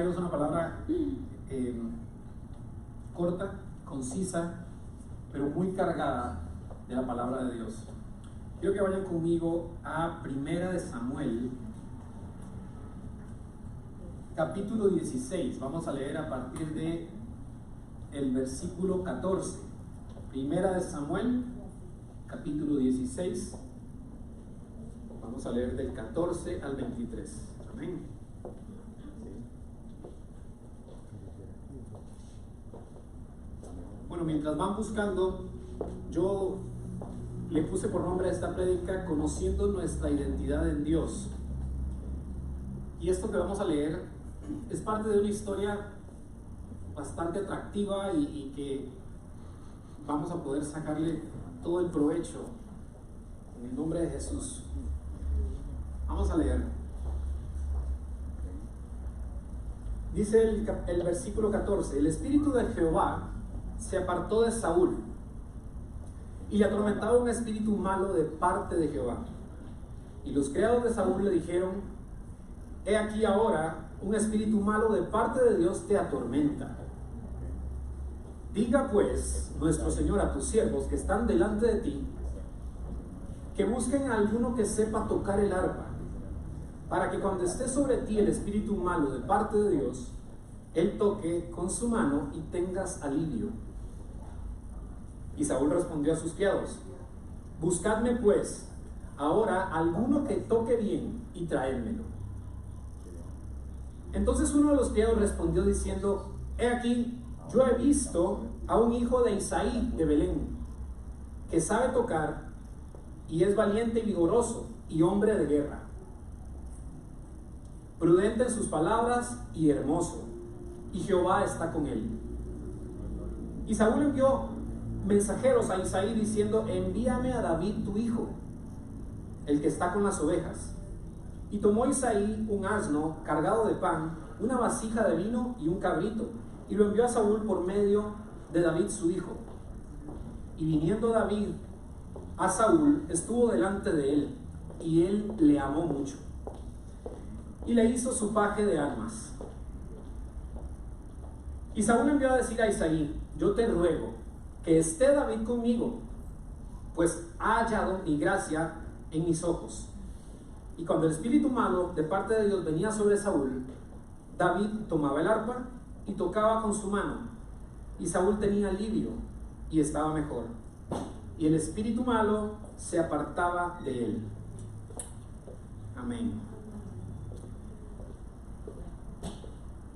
traigo es una palabra corta, concisa, pero muy cargada de la palabra de Dios. Quiero que vayan conmigo a Primera de Samuel, capítulo 16. Vamos a leer a partir de el versículo 14. Primera de Samuel, capítulo 16. Vamos a leer del 14 al 23. Amén. Bueno, mientras van buscando, yo le puse por nombre a esta prédica Conociendo nuestra identidad en Dios. Y esto que vamos a leer es parte de una historia bastante atractiva y que vamos a poder sacarle todo el provecho en el nombre de Jesús. Vamos a leer. Dice el versículo 14: el espíritu de Jehová se apartó de Saúl y le atormentaba un espíritu malo de parte de Jehová. Y los criados de Saúl le dijeron: he aquí ahora un espíritu malo de parte de Dios te atormenta. Diga pues nuestro Señor a tus siervos que están delante de ti, que busquen a alguno que sepa tocar el arpa, para que cuando esté sobre ti el espíritu malo de parte de Dios, él toque con su mano y tengas alivio. Y Saúl respondió a sus criados: buscadme pues ahora alguno que toque bien y traédmelo. Entonces uno de los criados respondió diciendo: he aquí, yo he visto a un hijo de Isaí de Belén, que sabe tocar y es valiente y vigoroso y hombre de guerra, prudente en sus palabras y hermoso, y Jehová está con él. Y Saúl envió mensajeros a Isaí diciendo: envíame a David tu hijo, el que está con las ovejas. Y tomó Isaí un asno cargado de pan, una vasija de vino y un cabrito, y lo envió a Saúl por medio de David su hijo. Y viniendo David a Saúl, estuvo delante de él, y él le amó mucho, y le hizo su paje de armas. Y Saúl envió a decir a Isaí: yo te ruego que esté David conmigo, pues ha hallado mi gracia en mis ojos. Y cuando el espíritu malo de parte de Dios venía sobre Saúl, David tomaba el arpa y tocaba con su mano, y Saúl tenía alivio y estaba mejor, y el espíritu malo se apartaba de él. Amén.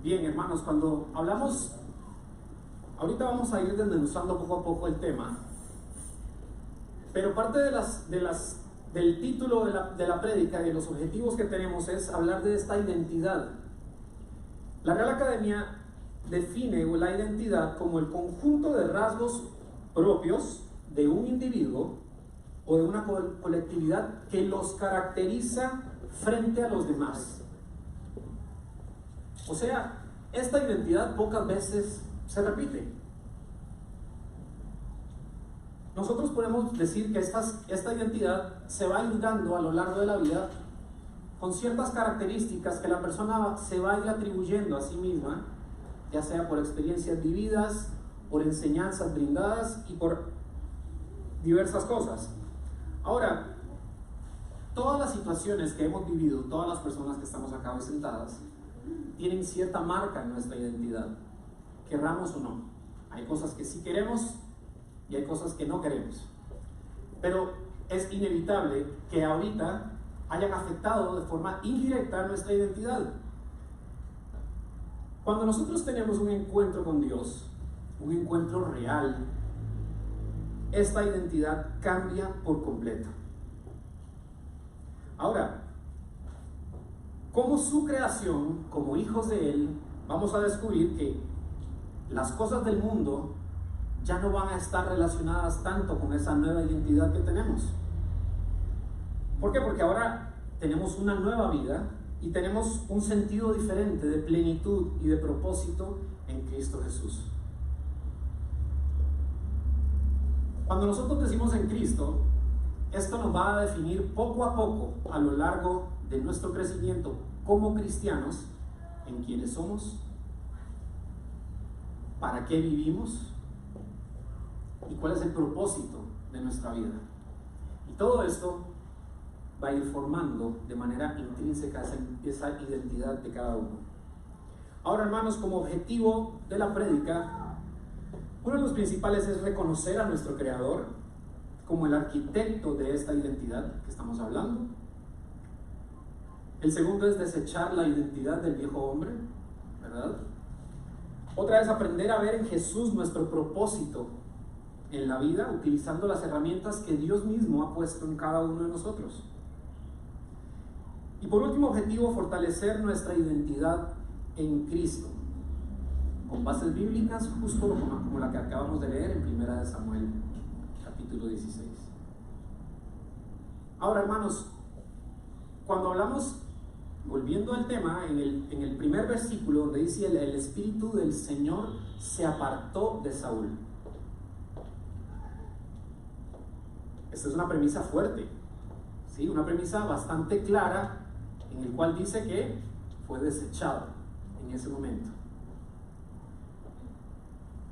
Bien, hermanos, cuando hablamos, ahorita vamos a ir desmenuzando poco a poco el tema, pero parte del título de la prédica y de los objetivos que tenemos es hablar de esta identidad. La Real Academia define la identidad como el conjunto de rasgos propios de un individuo o de una colectividad que los caracteriza frente a los demás. O sea, esta identidad pocas veces se repite. Nosotros podemos decir que esta identidad se va dando a lo largo de la vida con ciertas características que la persona se va a ir atribuyendo a sí misma, ya sea por experiencias vividas, por enseñanzas brindadas y por diversas cosas. Ahora, todas las situaciones que hemos vivido, todas las personas que estamos acá hoy sentadas, tienen cierta marca en nuestra identidad, querramos o no. Hay cosas que sí queremos y hay cosas que no queremos, pero es inevitable que ahorita hayan afectado de forma indirecta nuestra identidad. Cuando nosotros tenemos un encuentro con Dios, un encuentro real, esta identidad cambia por completo. Ahora, como su creación, como hijos de Él, vamos a descubrir que las cosas del mundo ya no van a estar relacionadas tanto con esa nueva identidad que tenemos. ¿Por qué? Porque ahora tenemos una nueva vida y tenemos un sentido diferente de plenitud y de propósito en Cristo Jesús. Cuando nosotros decimos en Cristo, esto nos va a definir poco a poco a lo largo de nuestro crecimiento como cristianos, en quiénes somos, para qué vivimos y cuál es el propósito de nuestra vida. Y todo esto va a ir formando de manera intrínseca esa identidad de cada uno. Ahora, hermanos, como objetivo de la prédica, uno de los principales es reconocer a nuestro Creador como el arquitecto de esta identidad que estamos hablando. El segundo es desechar la identidad del viejo hombre, ¿verdad? Otra es aprender a ver en Jesús nuestro propósito en la vida, utilizando las herramientas que Dios mismo ha puesto en cada uno de nosotros. Y por último objetivo, fortalecer nuestra identidad en Cristo, con bases bíblicas, justo como la que acabamos de leer en 1 Samuel, capítulo 16. Ahora, hermanos, cuando hablamos, volviendo al tema, en el primer versículo donde dice el Espíritu del Señor se apartó de Saúl. Esta es una premisa fuerte, ¿sí? Una premisa bastante clara, en el cual dice que fue desechado en ese momento.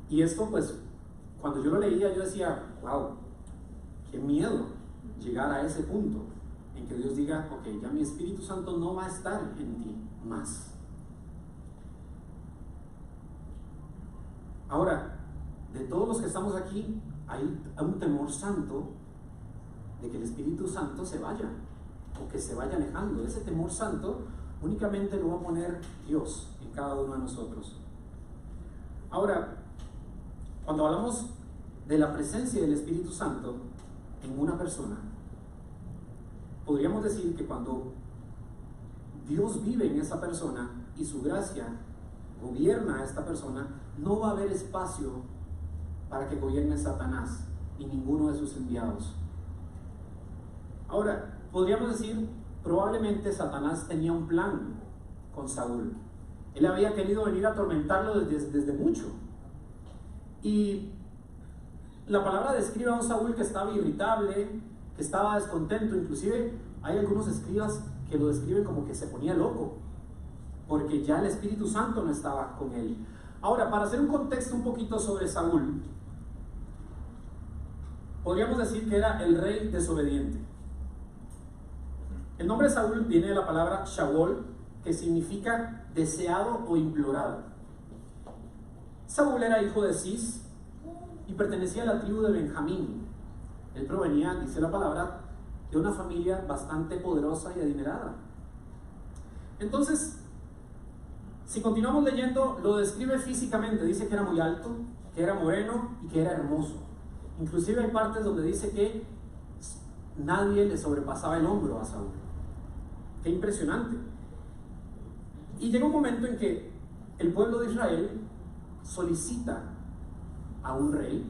Y esto, pues, cuando yo lo leía, yo decía, wow, qué miedo llegar a ese punto en que Dios diga, ok, ya mi Espíritu Santo no va a estar en ti más. Ahora, de todos los que estamos aquí, hay un temor santo de que el Espíritu Santo se vaya, o que se vaya alejando. Ese temor santo únicamente lo va a poner Dios en cada uno de nosotros. Ahora, cuando hablamos de la presencia del Espíritu Santo en una persona, podríamos decir que cuando Dios vive en esa persona y su gracia gobierna a esta persona, no va a haber espacio para que gobierne Satanás y ninguno de sus enviados. Ahora, podríamos decir, probablemente Satanás tenía un plan con Saúl. Él había querido venir a atormentarlo desde mucho. Y la palabra describe a un Saúl que estaba irritable, que estaba descontento. Inclusive hay algunos escribas que lo describen como que se ponía loco, porque ya el Espíritu Santo no estaba con él. Ahora, para hacer un contexto un poquito sobre Saúl, podríamos decir que era el rey desobediente. El nombre de Saúl viene de la palabra Shaul, que significa deseado o implorado. Saúl era hijo de Cis y pertenecía a la tribu de Benjamín. Él provenía, dice la palabra, de una familia bastante poderosa y adinerada. Entonces, si continuamos leyendo, lo describe físicamente. Dice que era muy alto, que era moreno y que era hermoso. Inclusive hay partes donde dice que nadie le sobrepasaba el hombro a Saúl. ¡Qué impresionante! Y llega un momento en que el pueblo de Israel solicita a un rey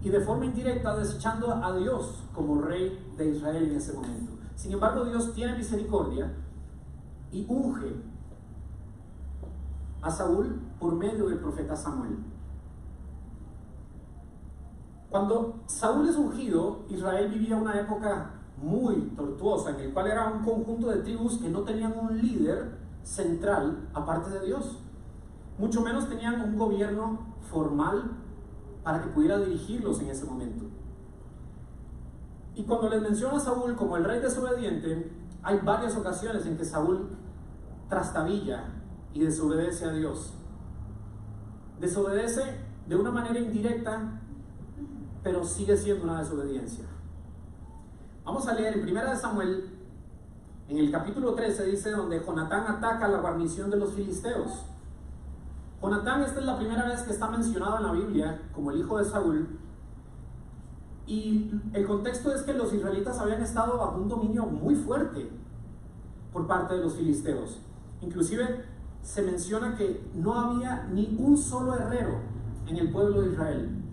y de forma indirecta desechando a Dios como rey de Israel en ese momento. Sin embargo, Dios tiene misericordia y unge a Saúl por medio del profeta Samuel. Cuando Saúl es ungido, Israel vivía una época muy tortuosa, en el cual era un conjunto de tribus que no tenían un líder central aparte de Dios. Mucho menos tenían un gobierno formal para que pudiera dirigirlos en ese momento. Y cuando les menciona a Saúl como el rey desobediente, hay varias ocasiones en que Saúl trastabilla y desobedece a Dios. Desobedece de una manera indirecta, pero sigue siendo una desobediencia. Vamos a leer en 1 Samuel, en el capítulo 13, dice, donde Jonatán ataca la guarnición de los filisteos. Jonatán, esta es la primera vez que está mencionado en la Biblia como el hijo de Saúl. Y el contexto es que los israelitas habían estado bajo un dominio muy fuerte por parte de los filisteos. Inclusive se menciona que no había ni un solo herrero en el pueblo de Israel,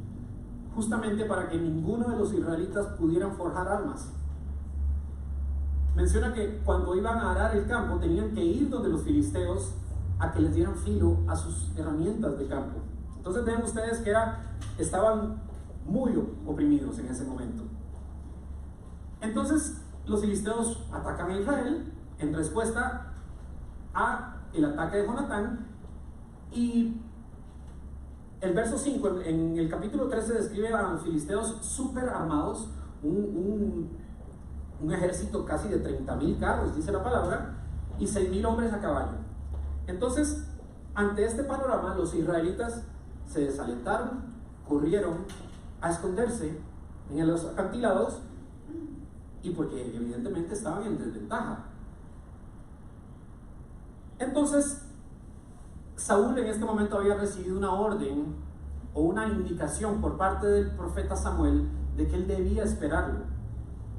justamente para que ninguno de los israelitas pudieran forjar armas. Menciona que cuando iban a arar el campo tenían que ir donde los filisteos a que les dieran filo a sus herramientas de campo. Entonces ven ustedes que estaban muy oprimidos en ese momento. Entonces los filisteos atacan a Israel en respuesta a el ataque de Jonatán. Y el verso 5, en el capítulo 13, describe a los filisteos súper armados, un ejército casi de 30,000 carros, dice la palabra, y 6,000 hombres a caballo. Entonces, ante este panorama, los israelitas se desalentaron, corrieron a esconderse en los acantilados, y porque evidentemente estaban en desventaja. Entonces, Saúl en este momento había recibido una orden o una indicación por parte del profeta Samuel de que él debía esperarlo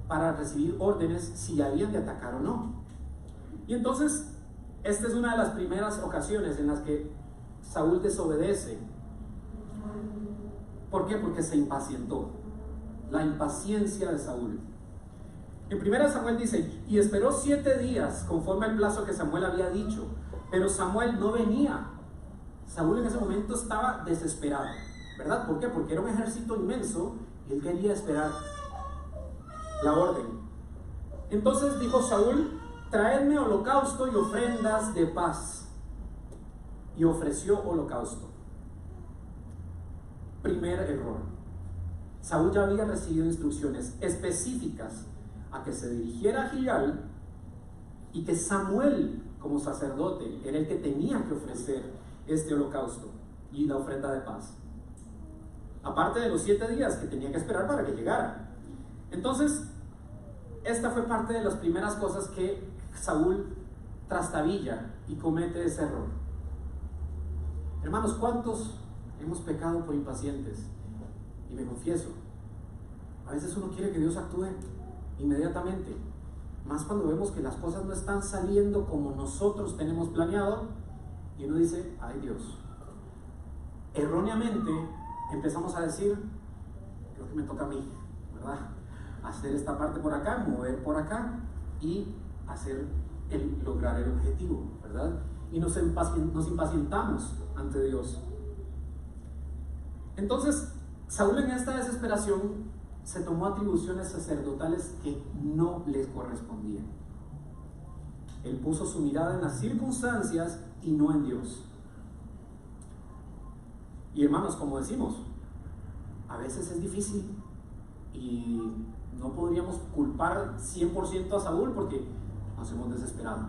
para recibir órdenes si habían de atacar o no. Y entonces, esta es una de las primeras ocasiones en las que Saúl desobedece. ¿Por qué? Porque se impacientó. La impaciencia de Saúl. En 1 Samuel dice, y esperó 7 días conforme al plazo que Samuel había dicho, pero Samuel no venía. Saúl en ese momento estaba desesperado, ¿verdad? ¿Por qué? Porque era un ejército inmenso y él quería esperar la orden. Entonces dijo Saúl, traedme holocausto y ofrendas de paz. Y ofreció holocausto. Primer error. Saúl ya había recibido instrucciones específicas a que se dirigiera a Gilgal y que Samuel, como sacerdote, era el que tenía que ofrecer este holocausto y la ofrenda de paz. Aparte de los 7 días que tenía que esperar para que llegara. Entonces, esta fue parte de las primeras cosas que Saúl trastabilla y comete ese error. Hermanos, ¿cuántos hemos pecado por impacientes? Y me confieso, a veces uno quiere que Dios actúe inmediatamente, más cuando vemos que las cosas no están saliendo como nosotros tenemos planeado, y uno dice, ay Dios. Erróneamente empezamos a decir, creo que me toca a mí, ¿verdad? Hacer esta parte por acá, mover por acá y lograr el objetivo, ¿verdad? Y nos impacientamos ante Dios. Entonces, Saúl en esta desesperación se tomó atribuciones sacerdotales que no les correspondían. Él puso su mirada en las circunstancias y no en Dios. Y hermanos, como decimos, a veces es difícil y no podríamos culpar 100% a Saúl porque nos hemos desesperado.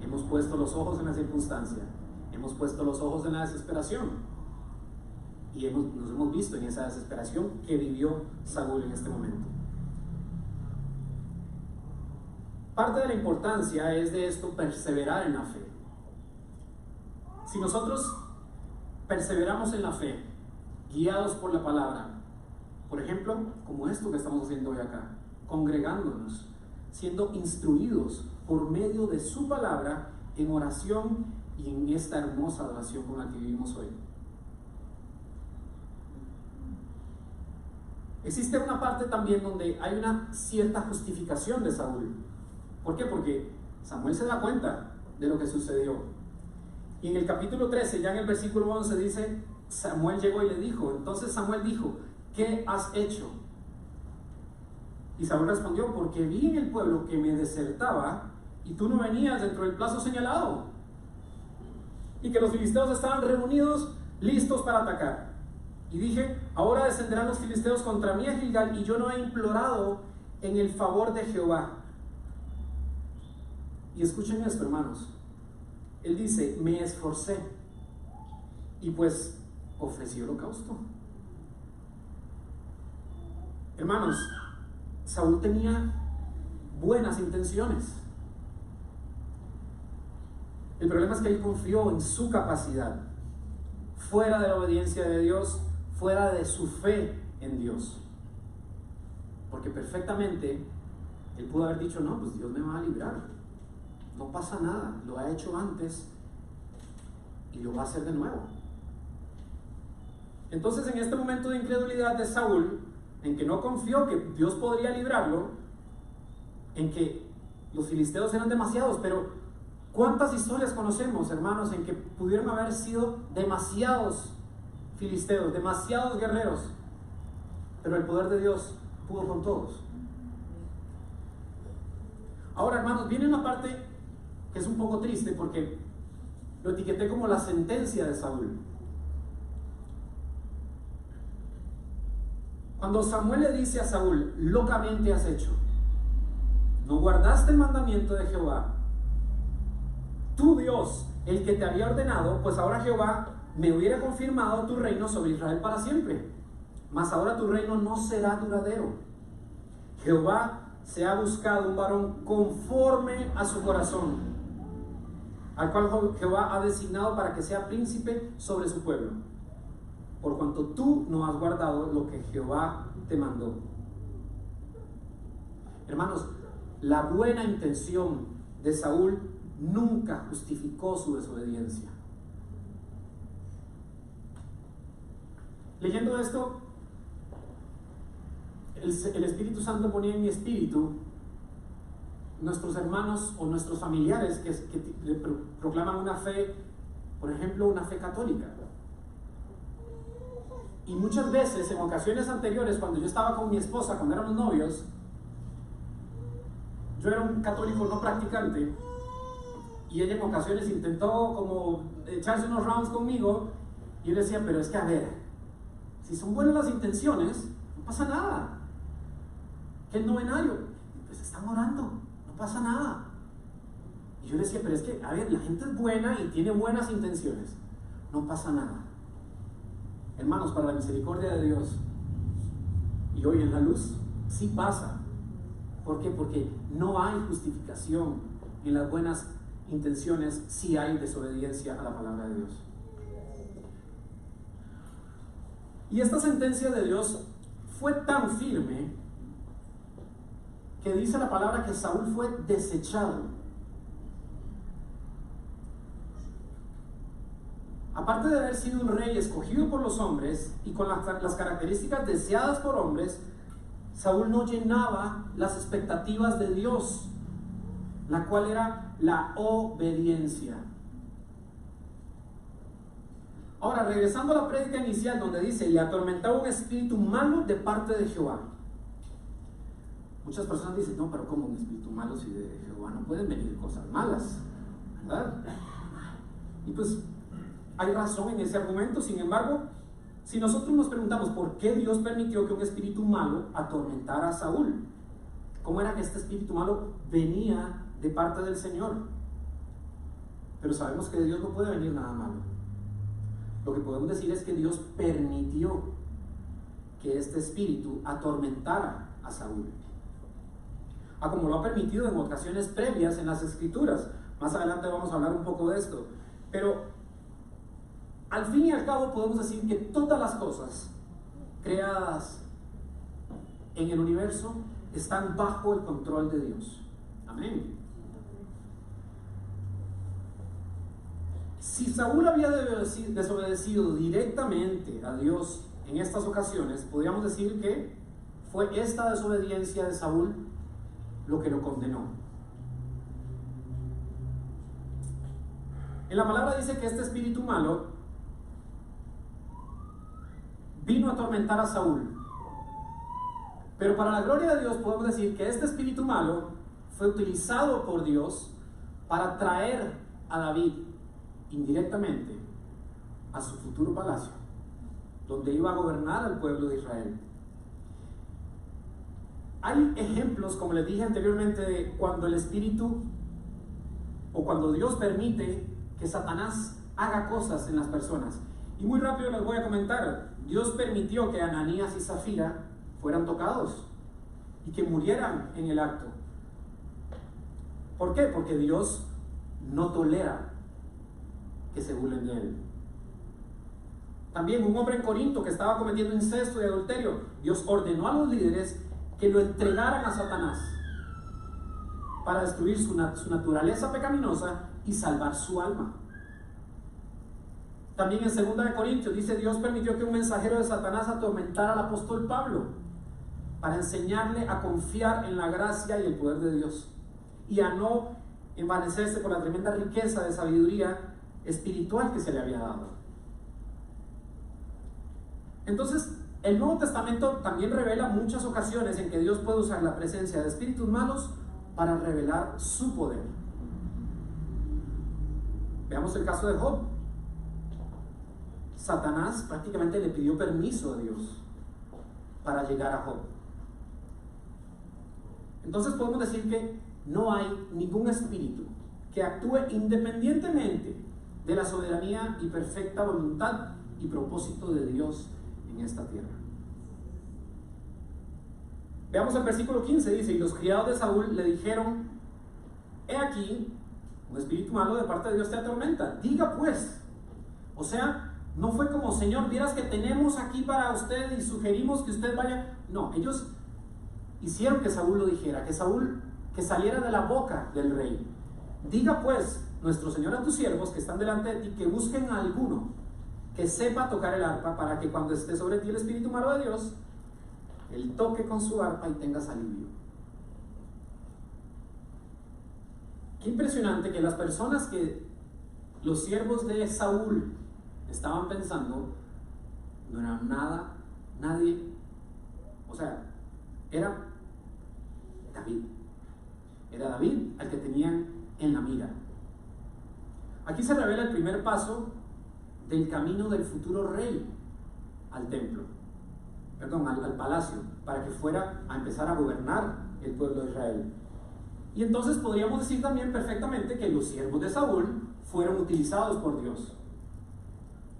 Hemos puesto los ojos en la circunstancia, hemos puesto los ojos en la desesperación. Y nos hemos visto en esa desesperación que vivió Saúl en este momento. Parte de la importancia es de esto perseverar en la fe. Si nosotros perseveramos en la fe, guiados por la palabra, por ejemplo, como esto que estamos haciendo hoy acá, congregándonos, siendo instruidos por medio de su palabra en oración y en esta hermosa adoración con la que vivimos hoy. Existe una parte también donde hay una cierta justificación de Saúl. ¿Por qué? Porque Samuel se da cuenta de lo que sucedió. Y en el capítulo 13, ya en el versículo 11 dice, Samuel llegó y le dijo, entonces Samuel dijo, ¿qué has hecho? Y Saúl respondió, porque vi en el pueblo que me desertaba y tú no venías dentro del plazo señalado. Y que los filisteos estaban reunidos, listos para atacar. Y dije, ahora descenderán los filisteos contra mí a Gilgal, y yo no he implorado en el favor de Jehová. Y escuchen esto, hermanos. Él dice, me esforcé, y pues ofrecí holocausto. Hermanos, Saúl tenía buenas intenciones. El problema es que él confió en su capacidad, fuera de la obediencia de Dios, fuera de su fe en Dios. Porque perfectamente él pudo haber dicho, no, pues Dios me va a librar, no pasa nada, lo ha hecho antes y lo va a hacer de nuevo. Entonces, en este momento de incredulidad de Saúl, en que no confió que Dios podría librarlo, en que los filisteos eran demasiados, pero ¿cuántas historias conocemos, hermanos, en que pudieron haber sido demasiados filisteos, demasiados guerreros, pero el poder de Dios pudo con todos? Ahora, hermanos, viene una parte que es un poco triste, porque lo etiqueté como la sentencia de Saúl. Cuando Samuel le dice a Saúl: locamente has hecho, no guardaste el mandamiento de Jehová, tu Dios, el que te había ordenado, pues ahora Jehová me hubiera confirmado tu reino sobre Israel para siempre, mas ahora tu reino no será duradero. Jehová se ha buscado un varón conforme a su corazón, al cual Jehová ha designado para que sea príncipe sobre su pueblo, por cuanto tú no has guardado lo que Jehová te mandó. Hermanos, la buena intención de Saúl nunca justificó su desobediencia. Leyendo esto, el Espíritu Santo ponía en mi espíritu nuestros hermanos o nuestros familiares que proclaman una fe, por ejemplo, una fe católica. Y muchas veces, en ocasiones anteriores, cuando yo estaba con mi esposa, cuando éramos novios, yo era un católico no practicante, y ella en ocasiones intentó como echarse unos rounds conmigo, y yo le decía: pero es que, a ver, si son buenas las intenciones, no pasa nada. Que el novenario, pues están orando, no pasa nada. Y yo le decía: pero es que, a ver, la gente es buena y tiene buenas intenciones, no pasa nada. Hermanos, para la misericordia de Dios, y hoy en la luz, sí pasa. ¿Por qué? Porque no hay justificación en las buenas intenciones si hay desobediencia a la palabra de Dios. Y esta sentencia de Dios fue tan firme que dice la palabra que Saúl fue desechado. Aparte de haber sido un rey escogido por los hombres y con las características deseadas por hombres, Saúl no llenaba las expectativas de Dios, la cual era la obediencia. Ahora, regresando a la prédica inicial donde dice: le atormentaba un espíritu malo de parte de Jehová. Muchas personas dicen: no, pero ¿cómo un espíritu malo si de Jehová no pueden venir cosas malas? ¿Verdad? Y pues hay razón en ese argumento. Sin embargo, si nosotros nos preguntamos por qué Dios permitió que un espíritu malo atormentara a Saúl, ¿cómo era que este espíritu malo venía de parte del Señor? Pero sabemos que de Dios no puede venir nada malo. Lo que podemos decir es que Dios permitió que este espíritu atormentara a Saúl, como lo ha permitido en ocasiones previas en las Escrituras. Más adelante vamos a hablar un poco de esto, pero al fin y al cabo podemos decir que todas las cosas creadas en el universo están bajo el control de Dios. Amén. Si Saúl había desobedecido directamente a Dios en estas ocasiones, podríamos decir que fue esta desobediencia de Saúl lo que lo condenó. En la palabra dice que este espíritu malo vino a atormentar a Saúl, pero para la gloria de Dios podemos decir que este espíritu malo fue utilizado por Dios para traer a David indirectamente a su futuro palacio, donde iba a gobernar al pueblo de Israel. Hay ejemplos, como les dije anteriormente, de cuando el espíritu o cuando Dios permite que Satanás haga cosas en las personas. Y muy rápido les voy a comentar. Dios permitió que Ananías y Zafira fueran tocados y que murieran en el acto. ¿Por qué? Porque Dios no tolera que se burlen de él. También un hombre en Corinto que estaba cometiendo incesto y adulterio, Dios ordenó a los líderes que lo entregaran a Satanás para destruir su naturaleza pecaminosa y salvar su alma. También en 2 de Corintios dice: Dios permitió que un mensajero de Satanás atormentara al apóstol Pablo para enseñarle a confiar en la gracia y el poder de Dios y a no envanecerse por la tremenda riqueza de sabiduría espiritual que se le había dado. Entonces, el Nuevo Testamento también revela muchas ocasiones en que Dios puede usar la presencia de espíritus malos para revelar su poder. Veamos el caso de Job. Satanás prácticamente le pidió permiso a Dios para llegar a Job. Entonces podemos decir que no hay ningún espíritu que actúe independientemente de la soberanía y perfecta voluntad y propósito de Dios en esta tierra. Veamos el versículo 15, dice: y los criados de Saúl le dijeron: he aquí, un espíritu malo de parte de Dios te atormenta, diga pues. O sea, no fue como: Señor, vieras que tenemos aquí para usted y sugerimos que usted vaya. No, ellos hicieron que Saúl lo dijera, que saliera de la boca del rey. Diga pues nuestro Señor a tus siervos que están delante de ti, que busquen a alguno que sepa tocar el arpa, para que cuando esté sobre ti el espíritu malo de Dios, él toque con su arpa y tengas alivio. Qué impresionante que las personas que los siervos de Saúl estaban pensando no eran nadie, o sea, era David. Era David al que tenían en la mira. Aquí se revela el primer paso del camino del futuro rey al templo, al palacio, para que fuera a empezar a gobernar el pueblo de Israel. Y entonces podríamos decir también perfectamente que los siervos de Saúl fueron utilizados por Dios.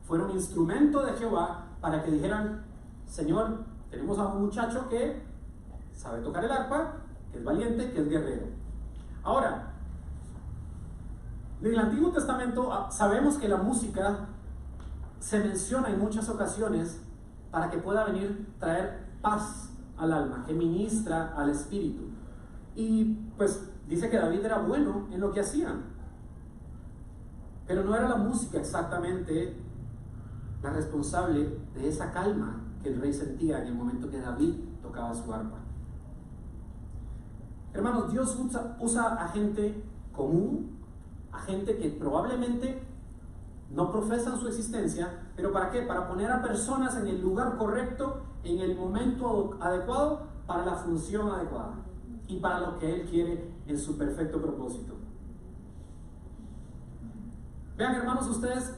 Fueron instrumento de Jehová para que dijeran: Señor, tenemos a un muchacho que sabe tocar el arpa, que es valiente, que es guerrero. Ahora, en el Antiguo Testamento sabemos que la música se menciona en muchas ocasiones para que pueda venir traer paz al alma, que ministra al espíritu. Y pues dice que David era bueno en lo que hacía, pero no era la música exactamente la responsable de esa calma que el rey sentía en el momento que David tocaba su arpa. Hermanos, Dios usa a gente común, a gente que probablemente no profesan su existencia, pero ¿para qué? Para poner a personas en el lugar correcto, en el momento adecuado, para la función adecuada y para lo que Él quiere en su perfecto propósito. Vean, hermanos, ustedes,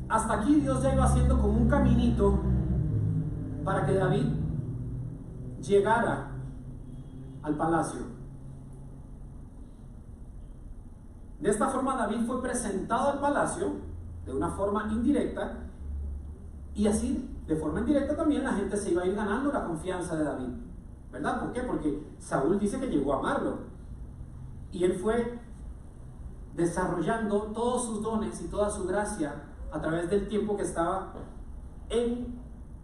hasta aquí Dios ya iba haciendo como un caminito para que David llegara al palacio. De esta forma David fue presentado al palacio de una forma indirecta, y así de forma indirecta también la gente se iba a ir ganando la confianza de David, ¿verdad? ¿Por qué? Porque Saúl dice que llegó a amarlo y él fue desarrollando todos sus dones y toda su gracia a través del tiempo que estaba en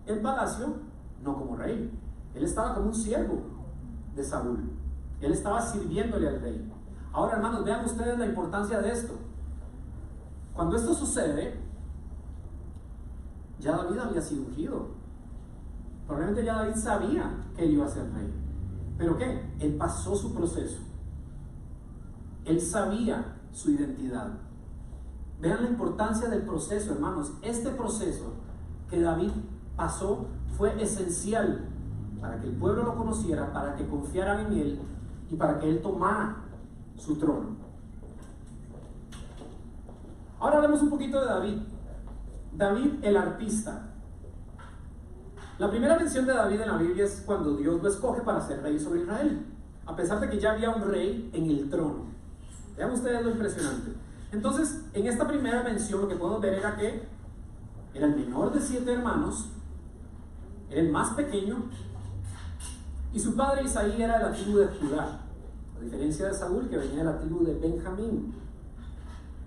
el palacio, no como rey. Él estaba como un siervo de Saúl, él estaba sirviéndole al rey. Ahora, hermanos, vean ustedes la importancia de esto. Cuando esto sucede, ya David había sido ungido. Probablemente ya David sabía que él iba a ser rey. ¿Pero qué? Él pasó su proceso. Él sabía su identidad. Vean la importancia del proceso, hermanos. Este proceso que David pasó fue esencial para que el pueblo lo conociera, para que confiaran en él y para que él tomara su trono. Ahora hablemos un poquito de David. David el artista. La primera mención de David en la Biblia es cuando Dios lo escoge para ser rey sobre Israel, a pesar de que ya había un rey en el trono. Vean ustedes lo impresionante. Entonces, en esta primera mención lo que podemos ver era que era el menor de 7 hermanos, era el más pequeño, y su padre Isaí era de la tribu de Judá, a diferencia de Saúl, que venía de la tribu de Benjamín.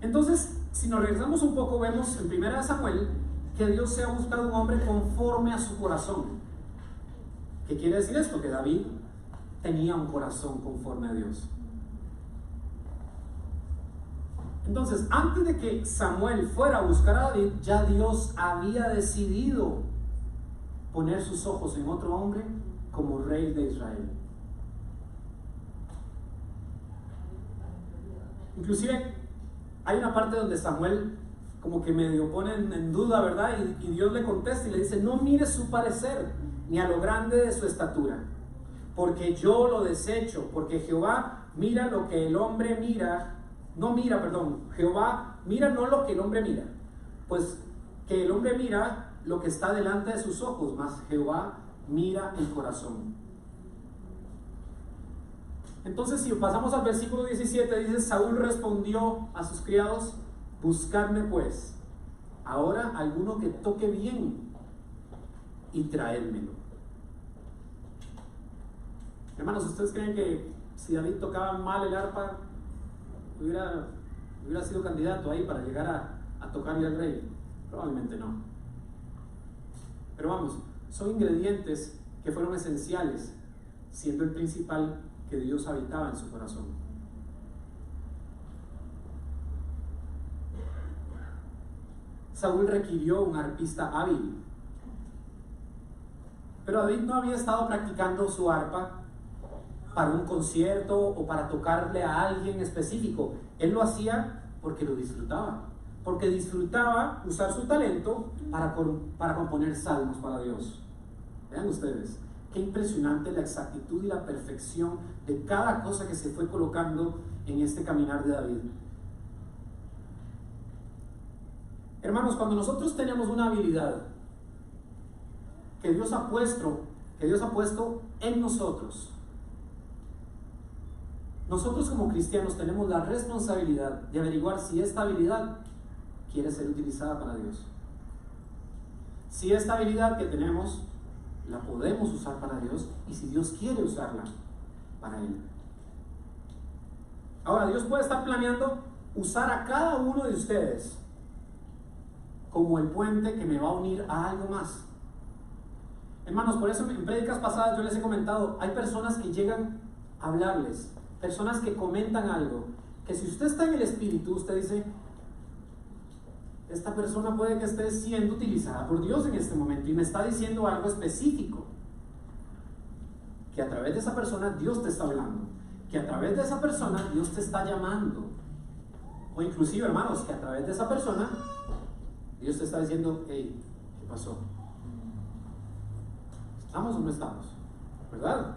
Entonces, si nos regresamos un poco, vemos en 1 Samuel que Dios se ha buscado un hombre conforme a su corazón. ¿Qué quiere decir esto? Que David tenía un corazón conforme a Dios. Entonces, antes de que Samuel fuera a buscar a David, ya Dios había decidido poner sus ojos en otro hombre como rey de Israel. Inclusive hay una parte donde Samuel como que medio pone en duda, ¿verdad? Y Dios le contesta y le dice: no mires su parecer, ni a lo grande de su estatura, porque yo lo desecho, porque Jehová mira lo que el hombre mira, Jehová mira no lo que el hombre mira, pues que el hombre mira lo que está delante de sus ojos, mas Jehová mira el corazón. Entonces, si pasamos al versículo 17, dice: Saúl respondió a sus criados: buscadme pues ahora alguno que toque bien y traédmelo. Hermanos, ¿ustedes creen que si David tocaba mal el arpa hubiera sido candidato ahí para llegar a tocarle al rey? Probablemente no. Pero vamos, son ingredientes que fueron esenciales, siendo el principal que Dios habitaba en su corazón. Saúl requirió un arpista hábil, pero David no había estado practicando su arpa para un concierto o para tocarle a alguien específico. Él lo hacía porque lo disfrutaba, porque disfrutaba usar su talento para componer salmos para Dios. Vean ustedes, qué impresionante la exactitud y la perfección de cada cosa que se fue colocando en este caminar de David. Hermanos, cuando nosotros tenemos una habilidad que Dios ha puesto en nosotros como cristianos tenemos la responsabilidad de averiguar si esta habilidad quiere ser utilizada para Dios. Si esta habilidad que tenemos la podemos usar para Dios y si Dios quiere usarla para Él. Ahora, Dios puede estar planeando usar a cada uno de ustedes como el puente que me va a unir a algo más. Hermanos, por eso en prédicas pasadas yo les he comentado, hay personas que llegan a hablarles, personas que comentan algo, que si usted está en el Espíritu, usted dice: esta persona puede que esté siendo utilizada por Dios en este momento y me está diciendo algo específico, que a través de esa persona Dios te está hablando, que a través de esa persona Dios te está llamando, o inclusive, hermanos, que a través de esa persona Dios te está diciendo: hey, ¿qué pasó? ¿Estamos o no estamos? ¿Verdad?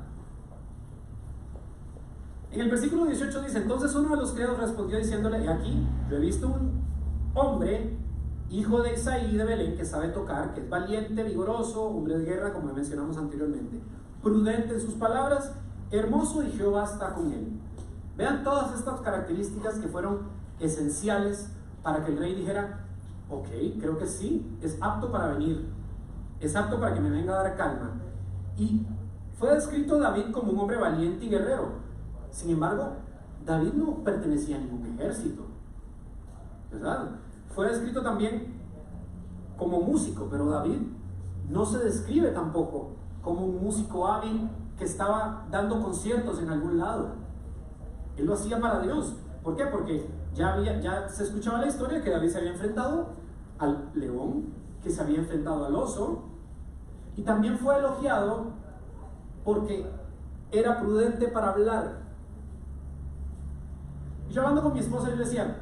En el versículo 18 dice: entonces uno de los criados respondió diciéndole: aquí yo he visto un hombre, hijo de Isaí de Belén, que sabe tocar, que es valiente, vigoroso, hombre de guerra, como mencionamos anteriormente, prudente en sus palabras, hermoso, y Jehová está con él. Vean todas estas características que fueron esenciales para que el rey dijera: ok, creo que sí, es apto para venir, es apto para que me venga a dar calma. Y fue descrito David como un hombre valiente y guerrero. Sin embargo, David no pertenecía a ningún ejército, ¿verdad? Fue descrito también como músico, pero David no se describe tampoco como un músico hábil que estaba dando conciertos en algún lado. Él lo hacía para Dios. ¿Por qué? Porque ya se escuchaba la historia que David se había enfrentado al león, que se había enfrentado al oso, y también fue elogiado porque era prudente para hablar. Y yo hablando con mi esposa, yo le decía: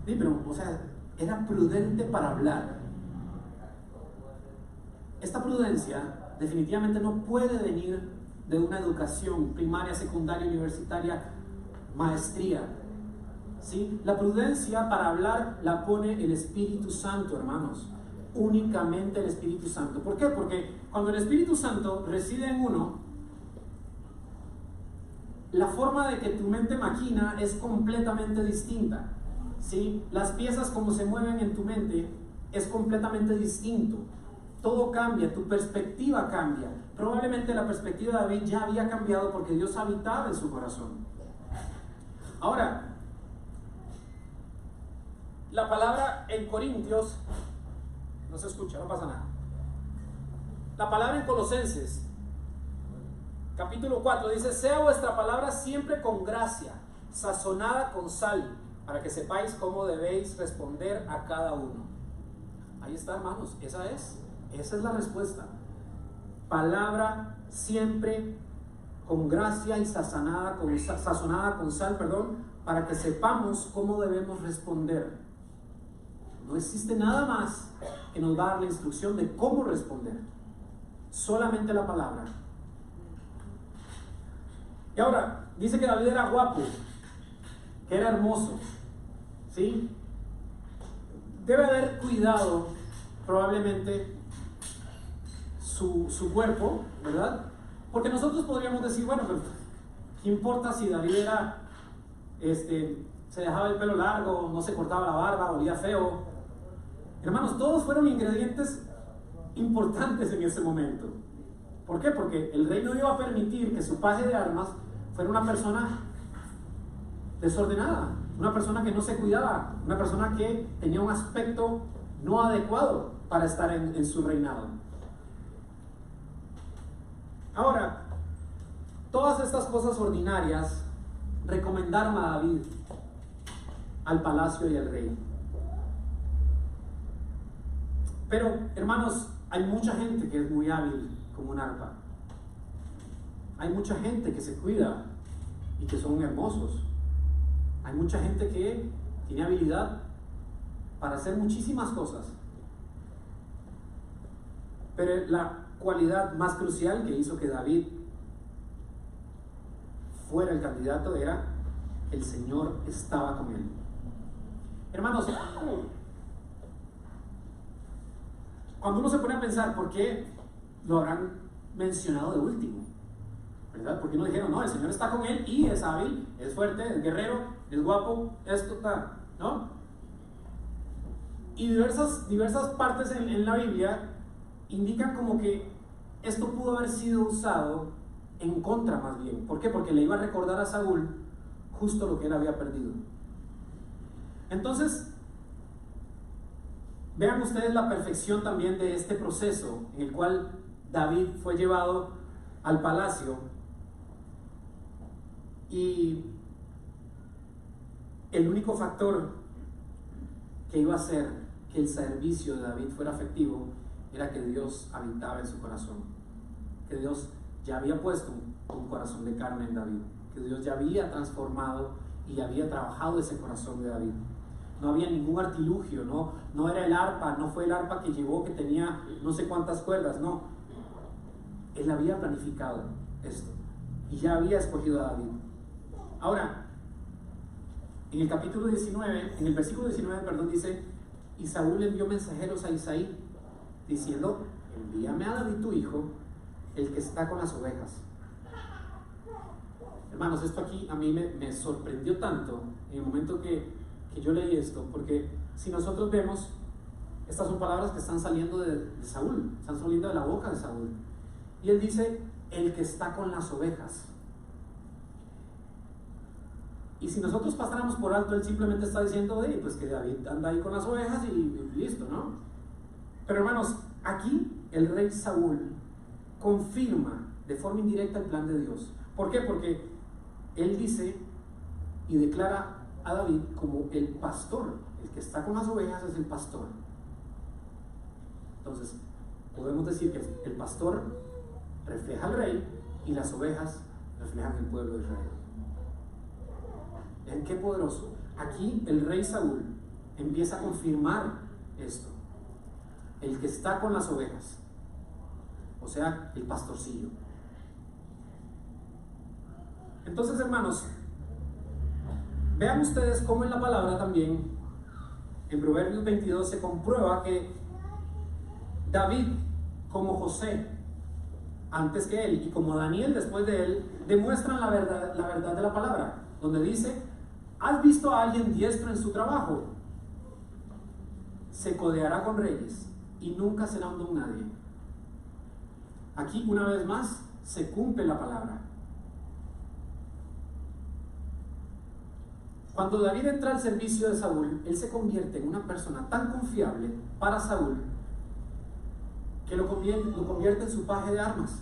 sí, pero, o sea, era prudente para hablar. Esta prudencia definitivamente no puede venir de una educación primaria, secundaria, universitaria, maestría. ¿Sí? La prudencia para hablar la pone el Espíritu Santo, hermanos. Únicamente el Espíritu Santo. ¿Por qué? Porque cuando el Espíritu Santo reside en uno, la forma de que tu mente maquina es completamente distinta. ¿Sí? Las piezas como se mueven en tu mente es completamente distinto. Todo cambia, tu perspectiva cambia. Probablemente la perspectiva de David ya había cambiado porque Dios habitaba en su corazón. Ahora, la palabra en Corintios, no se escucha, no pasa nada. La palabra en Colosenses, capítulo 4, dice: sea vuestra palabra siempre con gracia, sazonada con sal, para que sepáis cómo debéis responder a cada uno. Ahí está, hermanos, esa es la respuesta. Palabra siempre con gracia y sazonada con sal, para que sepamos cómo debemos responder. No existe nada más que nos va a dar la instrucción de cómo responder. Solamente la palabra. Y ahora, dice que David era guapo, que era hermoso, ¿sí? debe haber cuidado probablemente su cuerpo, ¿verdad? Porque nosotros podríamos decir, bueno, pero ¿qué importa si David era, se dejaba el pelo largo, no se cortaba la barba, olía feo? Hermanos, todos fueron ingredientes importantes en ese momento. ¿Por qué? Porque el rey no iba a permitir que su paje de armas fuera una persona desordenada, una persona que no se cuidaba, una persona que tenía un aspecto no adecuado para estar en su reinado. Ahora, todas estas cosas ordinarias recomendaron a David al palacio y al rey. Pero, hermanos, hay mucha gente que es muy hábil como un arpa. Hay mucha gente que se cuida y que son hermosos. Hay mucha gente que tiene habilidad para hacer muchísimas cosas. Pero la cualidad más crucial que hizo que David fuera el candidato era: el Señor estaba con él. Hermanos, cuando uno se pone a pensar por qué lo habrán mencionado de último, ¿verdad? Porque no dijeron, no, el Señor está con él y es hábil, es fuerte, es guerrero, es guapo, esto está, ¿no? Y diversas partes en la Biblia indican como que esto pudo haber sido usado en contra más bien. ¿Por qué? Porque le iba a recordar a Saúl justo lo que él había perdido. Entonces, vean ustedes la perfección también de este proceso en el cual David fue llevado al palacio, y el único factor que iba a hacer que el servicio de David fuera efectivo era que Dios habitaba en su corazón, que Dios ya había puesto un corazón de carne en David, que Dios ya había transformado y había trabajado ese corazón de David. No había ningún artilugio, no era el arpa, no fue el arpa que llevó, que tenía no sé cuántas cuerdas, no. Él había planificado esto y ya había escogido a David. Ahora, en el capítulo 19, en el versículo 19, perdón, dice: y Saúl envió mensajeros a Isaí, diciendo: envíame a David tu hijo, el que está con las ovejas. Hermanos, esto aquí a mí me sorprendió tanto en el momento que yo leí esto, porque si nosotros vemos, estas son palabras que están saliendo de Saúl, están saliendo de la boca de Saúl. Y él dice: el que está con las ovejas. Y si nosotros pasáramos por alto, él simplemente está diciendo pues que David anda ahí con las ovejas y listo, ¿no? Pero hermanos, aquí el rey Saúl confirma de forma indirecta el plan de Dios. ¿Por qué? Porque él dice y declara a David como el pastor. El que está con las ovejas es el pastor. Entonces, podemos decir que el pastor refleja al rey y las ovejas reflejan el pueblo de Israel. ¿En qué poderoso? Aquí el rey Saúl empieza a confirmar esto. El que está con las ovejas, o sea, el pastorcillo. Entonces, hermanos, vean ustedes cómo en la palabra también, en Proverbios 22, se comprueba que David, como José antes que él, y como Daniel después de él, demuestran la verdad de la palabra, donde dice: ¿has visto a alguien diestro en su trabajo? Se codeará con reyes y nunca será un don nadie. Aquí, una vez más, se cumple la palabra. Cuando David entra al servicio de Saúl, él se convierte en una persona tan confiable para Saúl que lo convierte en su paje de armas.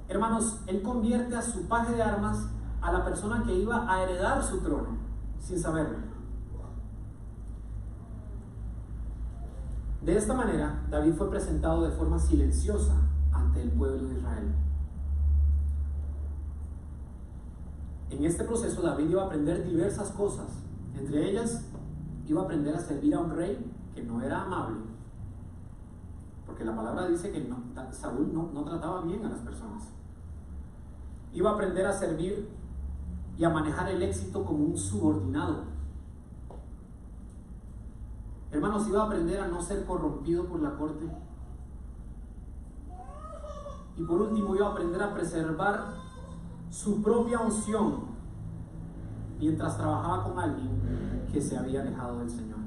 Hermanos, él convierte a su paje de armas a la persona que iba a heredar su trono, sin saberlo. De esta manera, David fue presentado de forma silenciosa ante el pueblo de Israel. En este proceso, David iba a aprender diversas cosas. Entre ellas, iba a aprender a servir a un rey que no era amable. Porque la palabra dice que Saúl no trataba bien a las personas. Iba a aprender a servir y a manejar el éxito como un subordinado. Hermanos, iba a aprender a no ser corrompido por la corte. Y por último, iba a aprender a preservar su propia unción mientras trabajaba con alguien que se había alejado del Señor.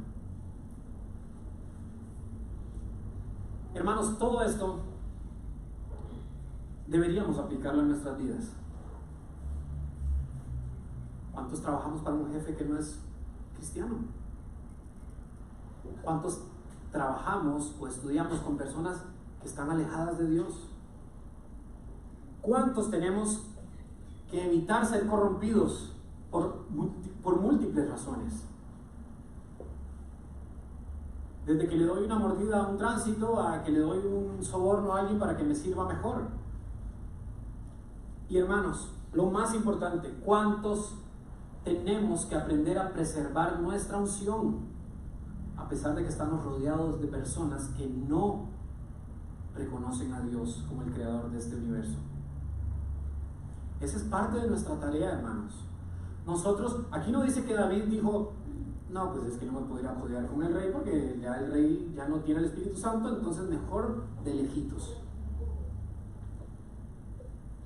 Hermanos, todo esto deberíamos aplicarlo en nuestras vidas. ¿Cuántos trabajamos para un jefe que no es cristiano? ¿Cuántos trabajamos o estudiamos con personas que están alejadas de Dios? ¿Cuántos tenemos que evitar ser corrompidos por múltiples razones? Desde que le doy una mordida a un tránsito a que le doy un soborno a alguien para que me sirva mejor. Y hermanos, lo más importante, ¿cuántos tenemos que aprender a preservar nuestra unción a pesar de que estamos rodeados de personas que no reconocen a Dios como el creador de este universo? Esa es parte de nuestra tarea, hermanos. Nosotros, aquí no dice que David dijo, no, pues es que no me podría apoyar con el rey porque ya el rey ya no tiene el Espíritu Santo, entonces mejor de lejitos.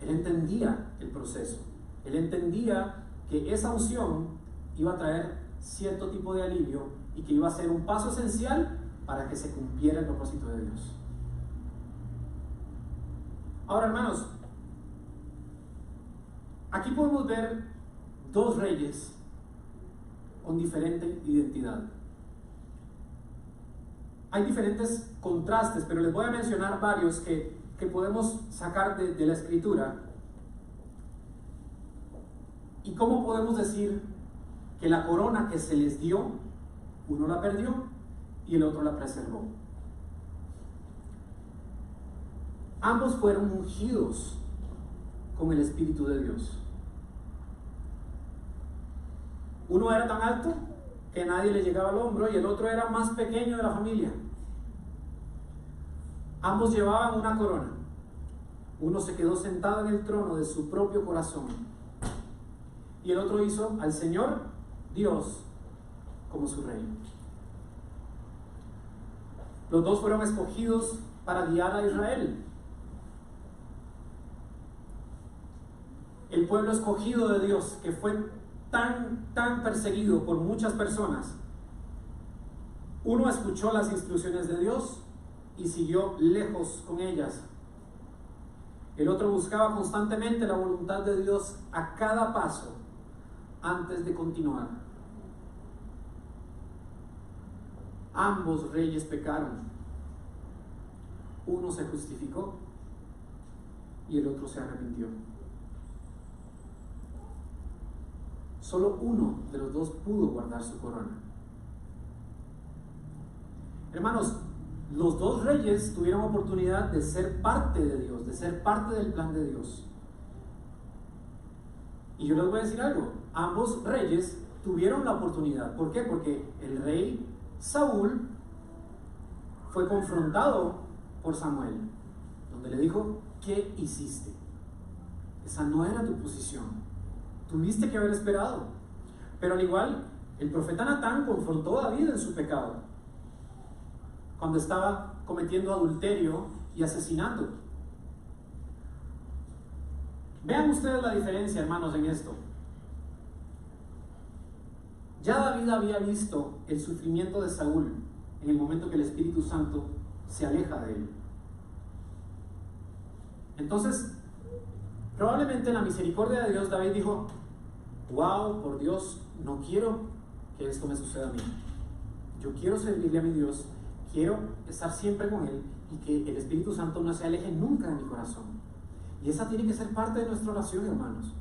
Él entendía el proceso. Él entendía que esa unción iba a traer cierto tipo de alivio y que iba a ser un paso esencial para que se cumpliera el propósito de Dios. Ahora, hermanos, aquí podemos ver dos reyes con diferente identidad. Hay diferentes contrastes, pero les voy a mencionar varios que podemos sacar de la Escritura. ¿Y cómo podemos decir que la corona que se les dio, uno la perdió y el otro la preservó? Ambos fueron ungidos con el Espíritu de Dios. Uno era tan alto que nadie le llegaba al hombro y el otro era más pequeño de la familia. Ambos llevaban una corona. Uno se quedó sentado en el trono de su propio corazón y el otro hizo al Señor Dios como su rey. Los dos fueron escogidos para guiar a Israel. El pueblo escogido de Dios, que fue tan perseguido por muchas personas, uno escuchó las instrucciones de Dios y siguió lejos con ellas. El otro buscaba constantemente la voluntad de Dios a cada paso antes de continuar. Ambos reyes pecaron. Uno se justificó y el otro se arrepintió. Solo uno de los dos pudo guardar su corona. Hermanos, los dos reyes tuvieron oportunidad de ser parte de Dios, de ser parte del plan de Dios. Y yo les voy a decir algo, ambos reyes tuvieron la oportunidad. ¿Por qué? Porque el rey Saúl fue confrontado por Samuel, donde le dijo, ¿qué hiciste? Esa no era tu posición. Tuviste que haber esperado. Pero al igual, el profeta Natán confrontó a David en su pecado, cuando estaba cometiendo adulterio y asesinato. Vean ustedes la diferencia, hermanos, en esto. Ya David había visto el sufrimiento de Saúl en el momento que el Espíritu Santo se aleja de él. Entonces, probablemente en la misericordia de Dios, David dijo, wow, por Dios, no quiero que esto me suceda a mí. Yo quiero servirle a mi Dios, quiero estar siempre con Él y que el Espíritu Santo no se aleje nunca de mi corazón. Y esa tiene que ser parte de nuestra oración, hermanos.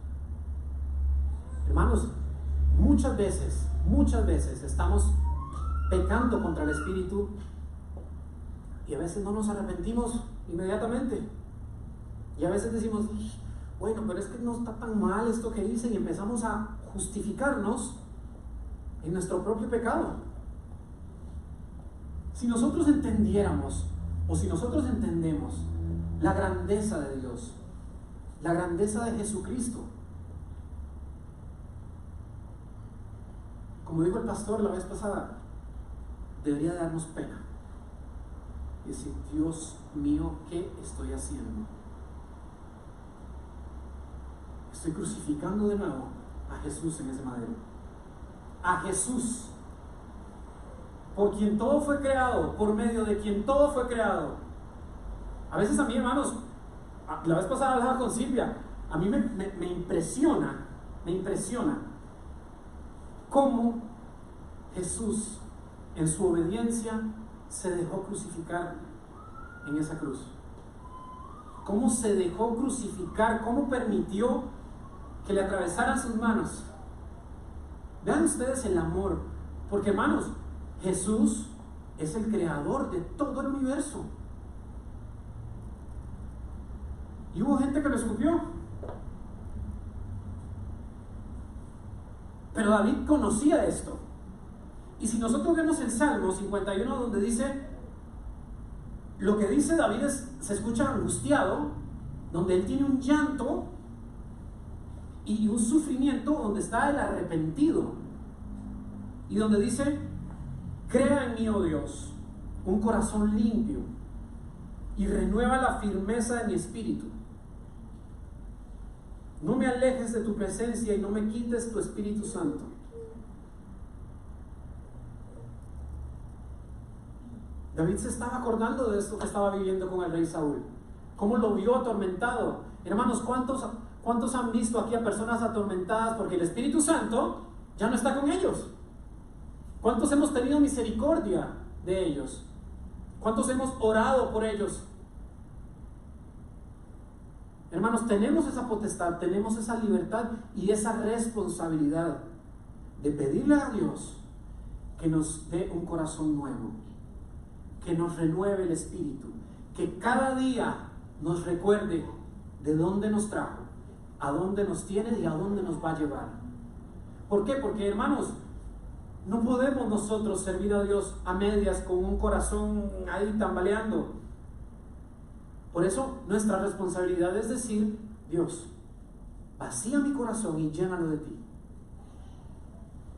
Hermanos, muchas veces estamos pecando contra el Espíritu y a veces no nos arrepentimos inmediatamente. Y a veces decimos, bueno, pero es que no está tan mal esto que hice, y empezamos a justificarnos en nuestro propio pecado. Si nosotros entendiéramos, o si nosotros entendemos la grandeza de Dios, la grandeza de Jesucristo, como dijo el pastor la vez pasada, debería darnos pena y decir: Dios mío, ¿qué estoy haciendo? Estoy crucificando de nuevo a Jesús en ese madero. A Jesús, por quien todo fue creado, por medio de quien todo fue creado. A veces a mí, hermanos, la vez pasada hablaba con Silvia, a mí me impresiona cómo Jesús, en su obediencia, se dejó crucificar en esa cruz. Cómo se dejó crucificar, cómo permitió que le atravesaran sus manos. Vean ustedes el amor, porque, hermanos, Jesús es el creador de todo el universo. Y hubo gente que lo escupió. Pero David conocía esto. Y si nosotros vemos el Salmo 51, donde dice, lo que dice David se escucha angustiado, donde él tiene un llanto y un sufrimiento, donde está el arrepentido, y donde dice: crea en mí, oh Dios, un corazón limpio, y renueva la firmeza de mi espíritu. No me alejes de tu presencia y no me quites tu Espíritu Santo. David se estaba acordando de esto que estaba viviendo con el rey Saúl, cómo lo vio atormentado. Hermanos, ¿cuántos han visto aquí a personas atormentadas porque el Espíritu Santo ya no está con ellos? ¿Cuántos hemos tenido misericordia de ellos? ¿Cuántos hemos orado por ellos? Hermanos, tenemos esa potestad, tenemos esa libertad y esa responsabilidad de pedirle a Dios que nos dé un corazón nuevo, que nos renueve el espíritu, que cada día nos recuerde de dónde nos trajo, a dónde nos tiene y a dónde nos va a llevar. ¿Por qué? Porque, hermanos, no podemos nosotros servir a Dios a medias con un corazón ahí tambaleando. Por eso nuestra responsabilidad es decir: Dios, vacía mi corazón y llénalo de ti.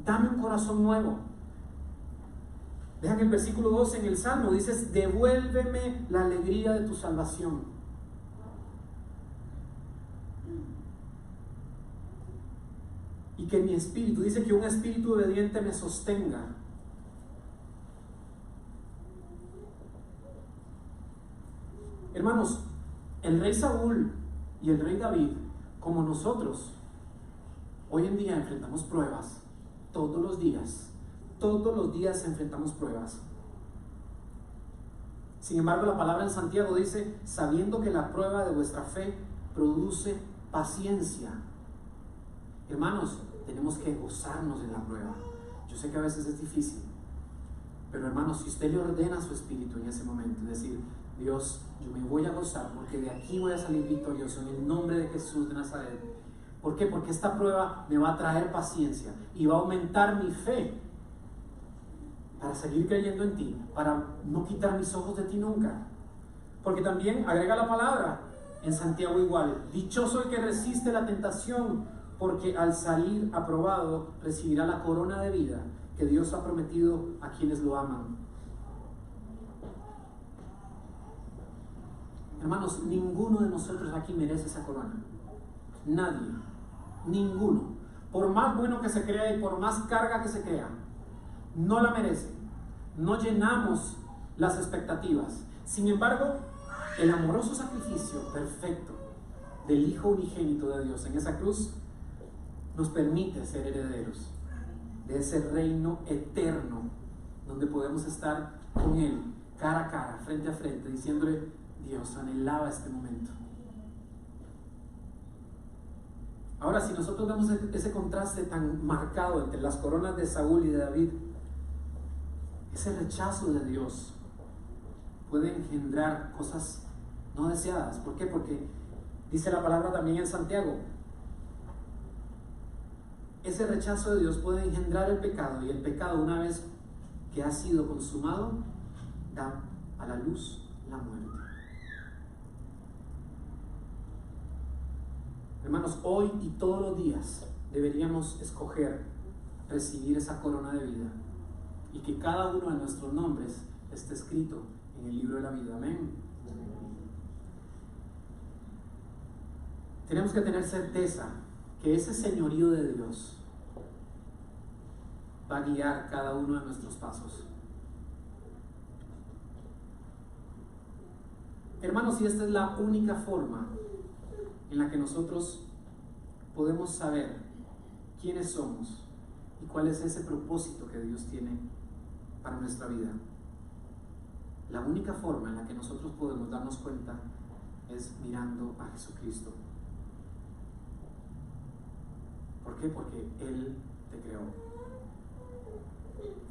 Dame un corazón nuevo. Vean el versículo 12 en el Salmo, dices: devuélveme la alegría de tu salvación. Y que mi espíritu, dice que un espíritu obediente me sostenga. Hermanos, el rey Saúl y el rey David, como nosotros, hoy en día enfrentamos pruebas. Todos los días enfrentamos pruebas. Sin embargo, la palabra en Santiago dice: sabiendo que la prueba de vuestra fe produce paciencia. Hermanos, tenemos que gozarnos de la prueba. Yo sé que a veces es difícil, pero, hermanos, si usted le ordena a su espíritu en ese momento, es decir: Dios, yo me voy a gozar porque de aquí voy a salir victorioso en el nombre de Jesús de Nazaret. ¿Por qué? Porque esta prueba me va a traer paciencia y va a aumentar mi fe para seguir creyendo en ti, para no quitar mis ojos de ti nunca. Porque también agrega la palabra en Santiago igual: dichoso el que resiste la tentación, porque al salir aprobado recibirá la corona de vida que Dios ha prometido a quienes lo aman. Hermanos, ninguno de nosotros aquí merece esa corona. Nadie, ninguno. Por más bueno que se crea y por más carga que se crea, no la merece. No llenamos las expectativas. Sin embargo, el amoroso sacrificio perfecto del Hijo unigénito de Dios en esa cruz nos permite ser herederos de ese reino eterno, donde podemos estar con Él cara a cara, frente a frente, diciéndole: Dios, anhelaba este momento. Ahora, si nosotros vemos ese contraste tan marcado entre las coronas de Saúl y de David, ese rechazo de Dios puede engendrar cosas no deseadas. ¿Por qué? Porque dice la palabra también en Santiago: ese rechazo de Dios puede engendrar el pecado, y el pecado, una vez que ha sido consumado, da a la luz la muerte. Hermanos, hoy y todos los días deberíamos escoger recibir esa corona de vida y que cada uno de nuestros nombres esté escrito en el libro de la vida. Amén. Tenemos que tener certeza que ese señorío de Dios va a guiar cada uno de nuestros pasos. Hermanos, y esta es la única forma en la que nosotros podemos saber quiénes somos y cuál es ese propósito que Dios tiene para nuestra vida. La única forma en la que nosotros podemos darnos cuenta es mirando a Jesucristo. ¿Por qué? Porque Él te creó.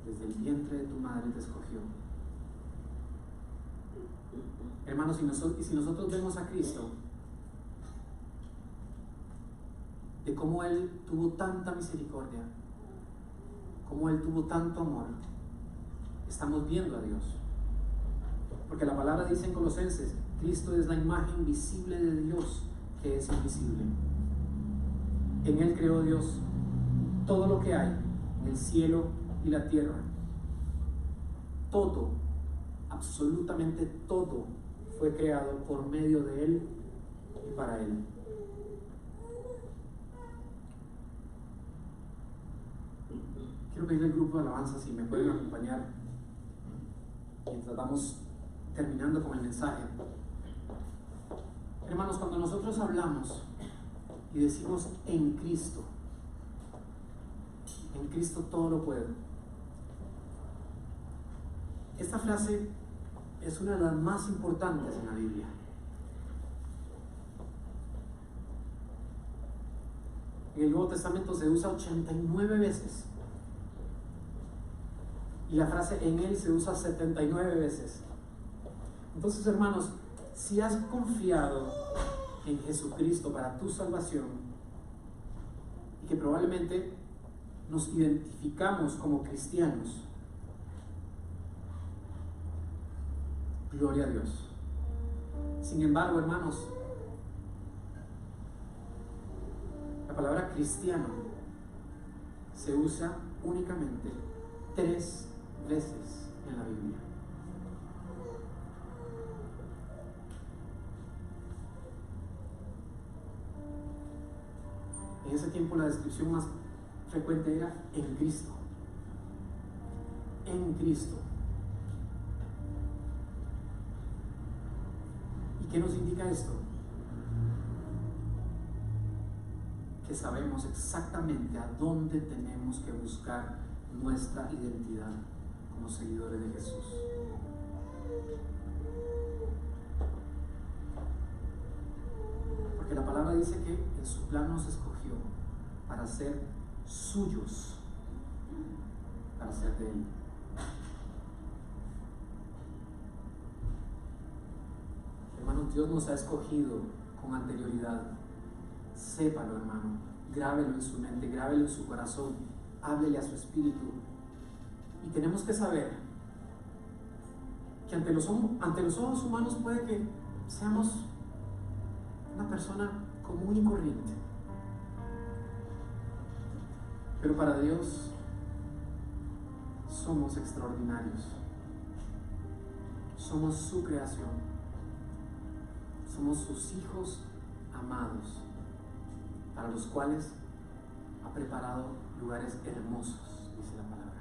Desde el vientre de tu madre te escogió. Hermanos, si nosotros vemos a Cristo, de cómo Él tuvo tanta misericordia, cómo Él tuvo tanto amor, estamos viendo a Dios. Porque la palabra dice en Colosenses, Cristo es la imagen visible de Dios que es invisible. En Él creó Dios todo lo que hay en el cielo y la tierra. Todo, absolutamente todo, fue creado por medio de Él y para Él. Quiero pedirle al grupo de alabanza si me pueden acompañar mientras vamos terminando con el mensaje. Hermanos, cuando nosotros hablamos y decimos en Cristo todo lo puedo, esta frase es una de las más importantes en la Biblia. En el Nuevo Testamento se usa 89 veces y la frase en Él se usa 79 veces. Entonces, hermanos, si has confiado en Jesucristo para tu salvación y que probablemente nos identificamos como cristianos, gloria a Dios. Sin embargo, hermanos, la palabra cristiano se usa únicamente 3 veces en la Biblia. En ese tiempo la descripción más frecuente era en Cristo. En Cristo. ¿Y qué nos indica esto? Que sabemos exactamente a dónde tenemos que buscar nuestra identidad como seguidores de Jesús. Porque la palabra dice que en su plan nos escogió para ser suyos, para ser de Él. Hermanos, Dios nos ha escogido con anterioridad. Sépalo, hermano, grábelo en su mente, grábelo en su corazón, háblele a su espíritu. Y tenemos que saber que ante los ojos humanos puede que seamos una persona común y corriente, pero para Dios somos extraordinarios. Somos su creación, somos sus hijos amados, para los cuales ha preparado lugares hermosos, dice la palabra.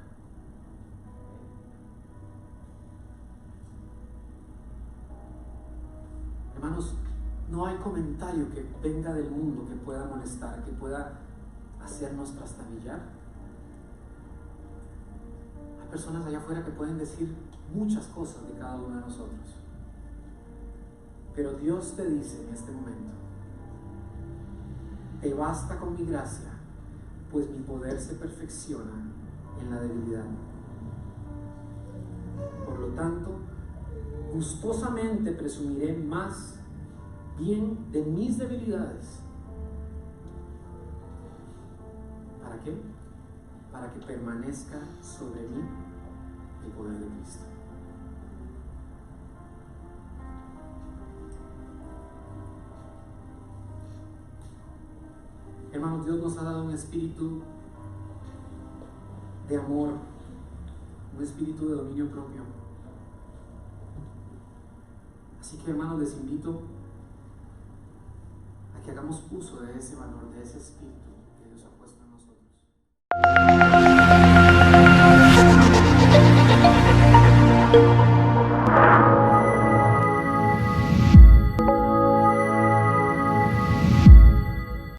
Hermanos, no hay comentario que venga del mundo que pueda molestar, que pueda hacernos trastabillar. Hay personas allá afuera que pueden decir muchas cosas de cada uno de nosotros, pero Dios te dice en este momento: te basta con mi gracia, pues mi poder se perfecciona en la debilidad. Por lo tanto, gustosamente presumiré más bien de mis debilidades. ¿Para qué? Para que permanezca sobre mí el poder de Cristo. Hermanos, Dios nos ha dado un espíritu de amor, un espíritu de dominio propio. Así que, hermanos, les invito a que hagamos uso de ese valor, de ese espíritu.